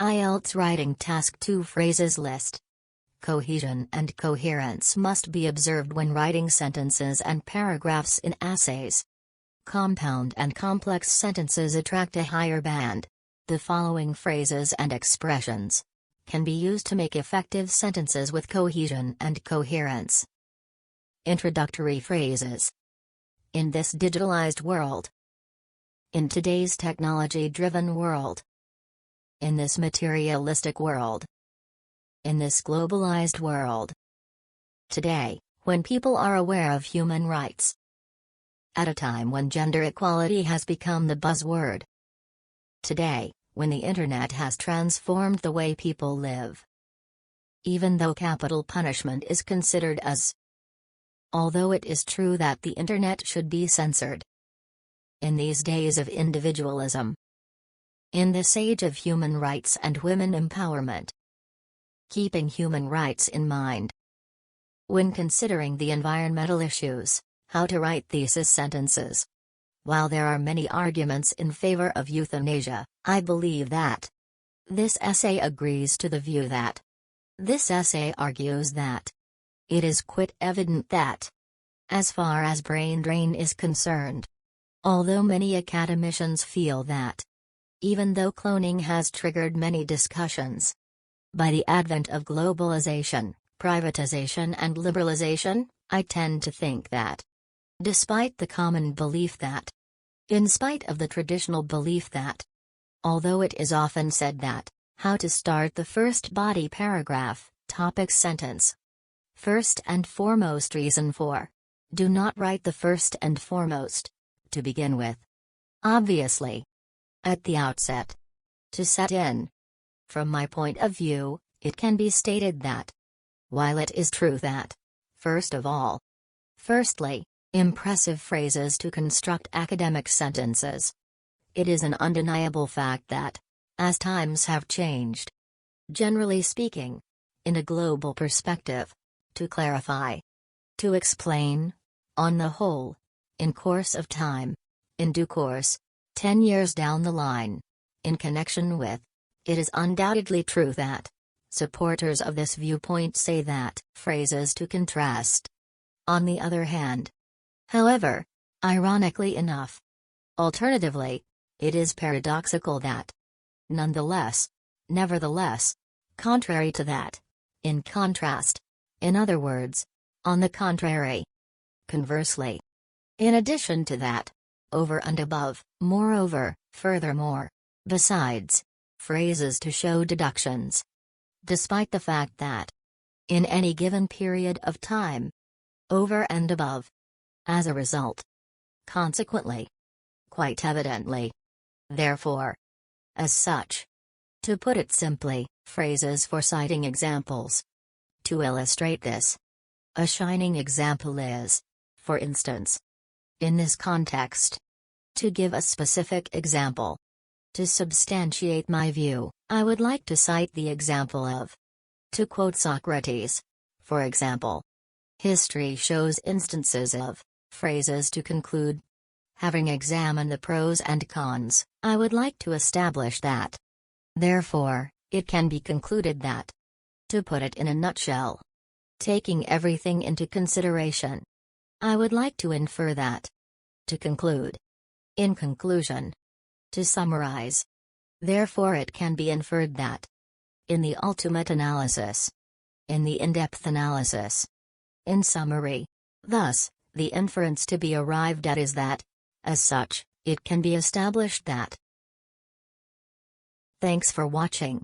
IELTS Writing Task 2 Phrases List. Cohesion and coherence must be observed when writing sentences and paragraphs in essays. Compound and complex sentences attract a higher band. The following phrases and expressions can be used to make effective sentences with cohesion and coherence. Introductory phrases. In this digitalized world. In today's technology-driven world. In this materialistic world. In this globalized world. Today, when people are aware of human rights. At a time when gender equality has become the buzzword. Today, when the internet has transformed the way people live. Even though capital punishment is considered as. Although it is true that the internet should be censored. In these days of individualism. In this age of human rights and women empowerment. Keeping human rights in mind. When considering the environmental issues, how to write thesis sentences. While there are many arguments in favor of euthanasia, I believe that. This essay agrees to the view that. This essay argues that. It is quite evident that. As far as brain drain is concerned. Although many academicians feel that. Even though cloning has triggered many discussions. By the advent of globalization, privatization and liberalization, I tend to think that. Despite the common belief that. In spite of the traditional belief that. Although it is often said that, how to start the first body paragraph, topic sentence. First and foremost reason for. Do not write the first and foremost. To begin with. Obviously. At the outset. To set in. From my point of view, it can be stated that. While it is true that. First of all. Firstly, impressive phrases to construct academic sentences. It is an undeniable fact that. As times have changed. Generally speaking. In a global perspective. To clarify. To explain. On the whole. In course of time. In due course. 10 years down the line. In connection with. It is undoubtedly true that. Supporters of this viewpoint say that. Phrases to contrast. On the other hand. However. Ironically enough. Alternatively. It is paradoxical that. Nonetheless. Nevertheless. Contrary to that. In contrast. In other words. On the contrary. Conversely. In addition to that. Over and above, moreover, furthermore. Besides. Phrases to show deductions. Despite the fact that. In any given period of time. Over and above. As a result. Consequently. Quite evidently. Therefore. As such. To put it simply, phrases for citing examples. To illustrate this. A shining example is. For instance. In this context. To give a specific example. To substantiate my view, I would like to cite the example of. To quote Socrates. For example. History shows instances of. Phrases to conclude. Having examined the pros and cons, I would like to establish that. Therefore, it can be concluded that. To put it in a nutshell. Taking everything into consideration. I would like to infer that. To conclude. In conclusion. To summarize. Therefore it can be inferred that. In the ultimate analysis. In the in-depth analysis. In summary. Thus, the inference to be arrived at is that. As such, it can be established that. Thanks for watching.